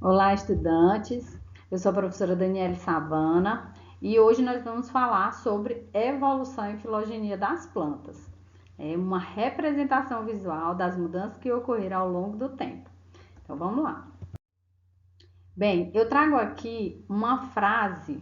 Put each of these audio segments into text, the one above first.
Olá, estudantes. Eu sou a professora Daniele Savana e hoje nós vamos falar sobre evolução e filogenia das plantas. É uma representação visual das mudanças que ocorreram ao longo do tempo. Então vamos lá. Bem, eu trago aqui uma frase,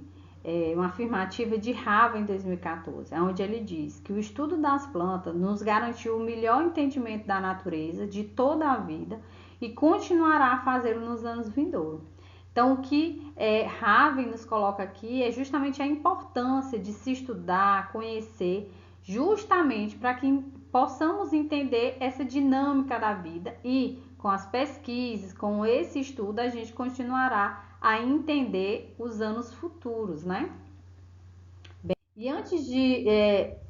uma afirmativa de Rava em 2014, onde ele diz que o estudo das plantas nos garantiu o melhor entendimento da natureza de toda a vida e continuará a fazê-lo nos anos vindouros. Então, o que Raven nos coloca aqui é justamente a importância de se estudar, conhecer, justamente para que possamos entender essa dinâmica da vida e, com as pesquisas, com esse estudo, a gente continuará a entender os anos futuros, né? Bem, e antes de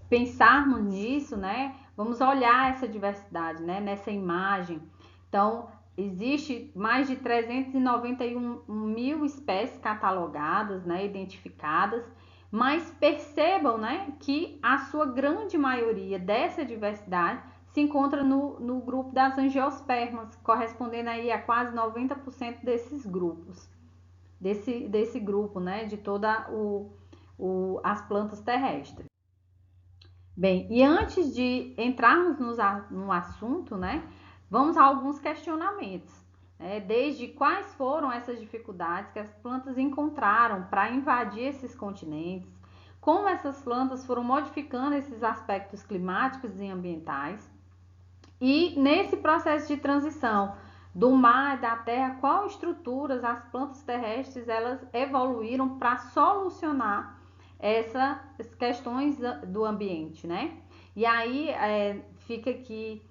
pensarmos nisso, né, vamos olhar essa diversidade, né, nessa imagem. Então, existe mais de 391 mil espécies catalogadas, né, identificadas, mas percebam, né, que a sua grande maioria dessa diversidade se encontra no grupo das angiospermas, correspondendo aí a quase 90% desses grupos, desse grupo, né, de toda as plantas terrestres. Bem, e antes de entrarmos no assunto, né, vamos a alguns questionamentos. Desde quais foram essas dificuldades que as plantas encontraram para invadir esses continentes, como essas plantas foram modificando esses aspectos climáticos e ambientais, e nesse processo de transição do mar e da terra, qual estruturas as plantas terrestres elas evoluíram para solucionar essas questões do ambiente, né? E aí fica aqui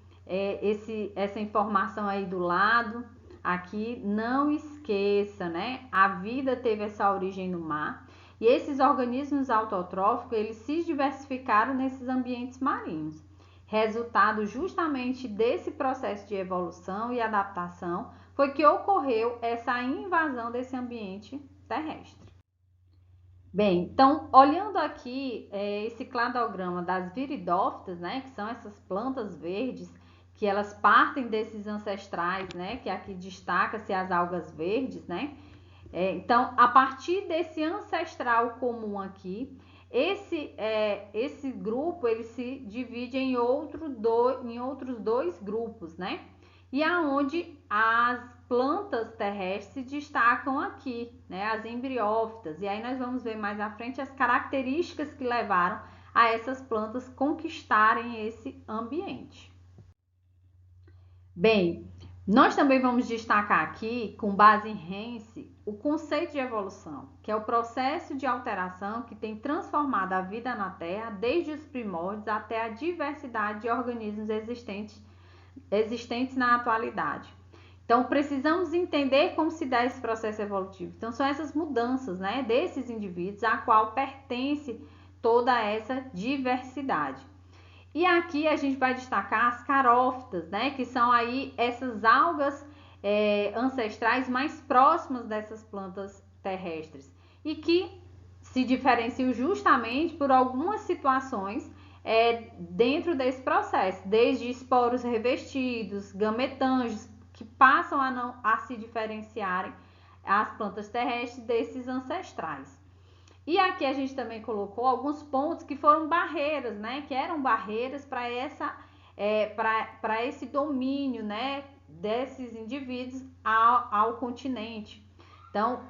essa informação aí do lado. Aqui não esqueça, né? A vida teve essa origem no mar e esses organismos autotróficos eles se diversificaram nesses ambientes marinhos. Resultado justamente desse processo de evolução e adaptação foi que ocorreu essa invasão desse ambiente terrestre. Bem, então, olhando aqui esse cladograma das viridófitas, né, que são essas plantas verdes, que elas partem desses ancestrais, né, que aqui destaca-se as algas verdes, né, então, a partir desse ancestral comum aqui, esse grupo ele se divide em outros dois grupos, né? E aonde as plantas terrestres se destacam aqui, né? As embriófitas. E aí nós vamos ver mais à frente as características que levaram a essas plantas conquistarem esse ambiente. Bem, nós também vamos destacar aqui, com base em Rense, o conceito de evolução, que é o processo de alteração que tem transformado a vida na Terra desde os primórdios até a diversidade de organismos existentes na atualidade. Então, precisamos entender como se dá esse processo evolutivo. Então, são essas mudanças, né, desses indivíduos a qual pertence toda essa diversidade. E aqui a gente vai destacar as carófitas, né? Que são aí essas algas ancestrais mais próximas dessas plantas terrestres e que se diferenciam justamente por algumas situações dentro desse processo, desde esporos revestidos, gametângios, que passam a se diferenciarem as plantas terrestres desses ancestrais. E aqui a gente também colocou alguns pontos que foram barreiras, né? Que eram barreiras para para esse domínio, né? Desses indivíduos ao continente. Então,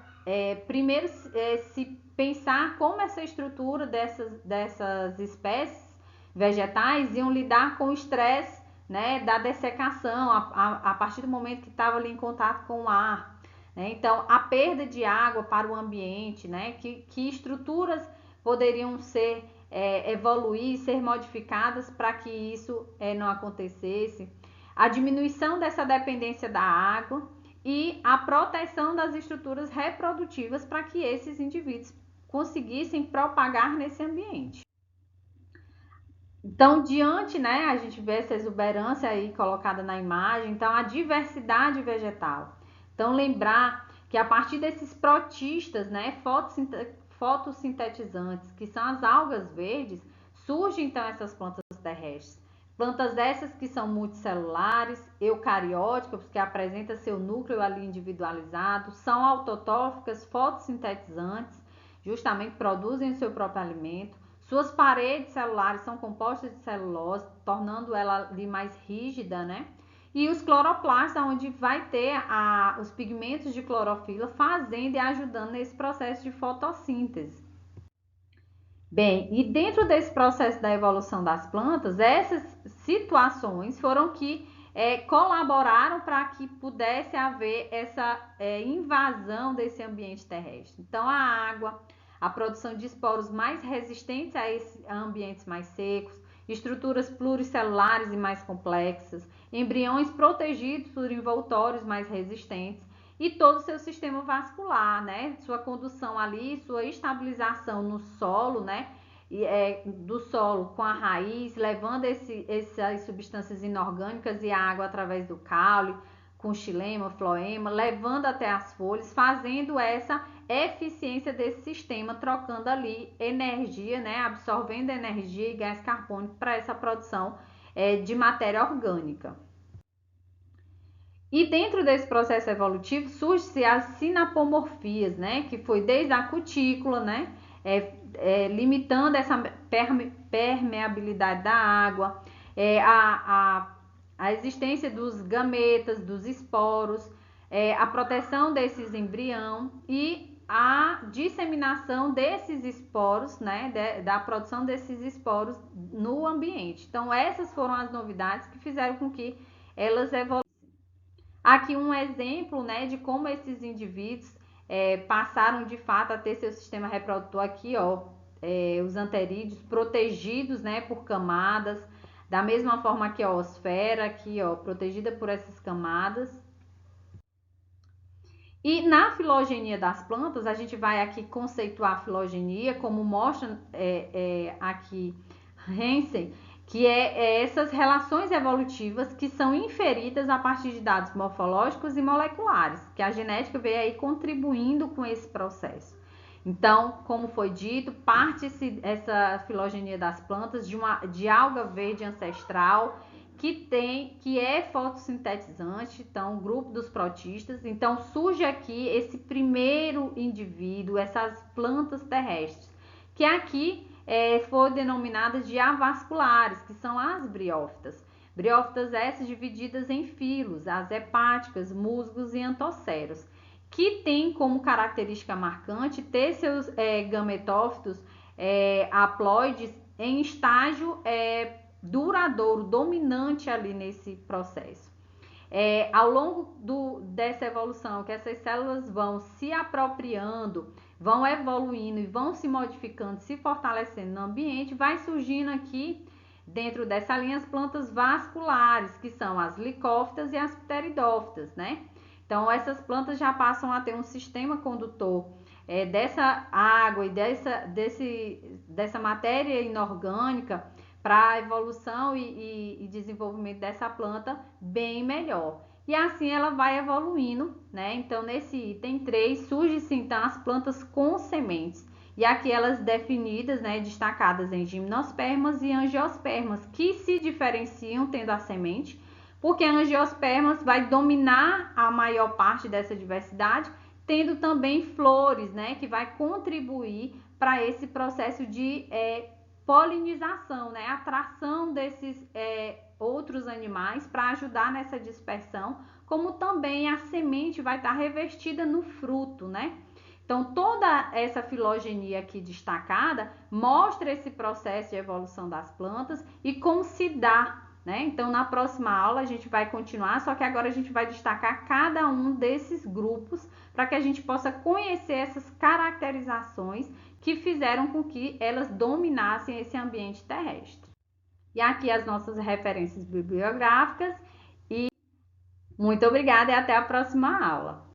primeiro se pensar como essa estrutura dessas espécies vegetais iam lidar com o estresse, né? Da dessecação a partir do momento que estava ali em contato com o ar. Então, a perda de água para o ambiente, né? Que estruturas poderiam evoluir, ser modificadas para que isso não acontecesse. A diminuição dessa dependência da água e a proteção das estruturas reprodutivas para que esses indivíduos conseguissem propagar nesse ambiente. Então, diante, né, a gente vê essa exuberância aí colocada na imagem, então a diversidade vegetal. Então, lembrar que a partir desses protistas, né, fotossintetizantes, que são as algas verdes, surgem então essas plantas terrestres. Plantas essas que são multicelulares, eucarióticas, que apresentam seu núcleo ali individualizado, são autotróficas, fotossintetizantes, justamente produzem o seu próprio alimento. Suas paredes celulares são compostas de celulose, tornando ela ali mais rígida, né? E os cloroplastos, onde vai ter os pigmentos de clorofila fazendo e ajudando nesse processo de fotossíntese. Bem, e dentro desse processo da evolução das plantas, essas situações foram que colaboraram para que pudesse haver essa invasão desse ambiente terrestre. Então, a água, a produção de esporos mais resistentes a esses ambientes mais secos, estruturas pluricelulares e mais complexas, embriões protegidos por envoltórios mais resistentes e todo o seu sistema vascular, né? Sua condução ali, sua estabilização no solo, né? Do solo com a raiz, levando essas substâncias inorgânicas e a água através do caule, com xilema, floema, levando até as folhas, fazendo essa eficiência desse sistema, trocando ali energia, né? Absorvendo energia e gás carbônico para essa produção de matéria orgânica. E dentro desse processo evolutivo surge-se as sinapomorfias, né? Que foi desde a cutícula, né? Limitando essa permeabilidade da água, a existência dos gametas, dos esporos, a proteção desses embriões e a disseminação desses esporos, né? Da produção desses esporos no ambiente. Então, essas foram as novidades que fizeram com que elas evoluíssem. Aqui um exemplo, né, de como esses indivíduos passaram de fato a ter seu sistema reprodutor aqui, ó, os anterídeos protegidos, né, por camadas, da mesma forma que a osfera aqui, ó, protegida por essas camadas. E na filogenia das plantas, a gente vai aqui conceituar a filogenia, como mostra aqui Hansen, que essas relações evolutivas que são inferidas a partir de dados morfológicos e moleculares, que a genética veio aí contribuindo com esse processo. Então, como foi dito, parte-se essa filogenia das plantas de alga verde ancestral, que é fotossintetizante, então, o grupo dos protistas. Então, surge aqui esse primeiro indivíduo, essas plantas terrestres, que aqui foram denominadas de avasculares, que são as briófitas. Briófitas essas divididas em filos, as hepáticas, musgos e antocéros, que tem como característica marcante ter seus gametófitos haploides em estágio duradouro, dominante ali nesse processo. Ao longo dessa evolução, que essas células vão se apropriando, vão evoluindo e vão se modificando, se fortalecendo no ambiente, vai surgindo aqui, dentro dessa linha, as plantas vasculares, que são as licófitas e as pteridófitas, né? Então, essas plantas já passam a ter um sistema condutor dessa água e dessa matéria inorgânica para a evolução e desenvolvimento dessa planta bem melhor. E assim ela vai evoluindo, né? Então, nesse item 3, surge-se então as plantas com sementes. E aqui elas definidas, né, destacadas em gimnospermas e angiospermas, que se diferenciam tendo a semente, porque a angiospermas vai dominar a maior parte dessa diversidade, tendo também flores, né, que vai contribuir para esse processo de polinização, né, atração desses outros animais para ajudar nessa dispersão, como também a semente vai estar revestida no fruto, né? Então, toda essa filogenia aqui destacada mostra esse processo de evolução das plantas e como se dá, né? Então, na próxima aula a gente vai continuar, só que agora a gente vai destacar cada um desses grupos para que a gente possa conhecer essas caracterizações que fizeram com que elas dominassem esse ambiente terrestre. E aqui as nossas referências bibliográficas e muito obrigada e até a próxima aula.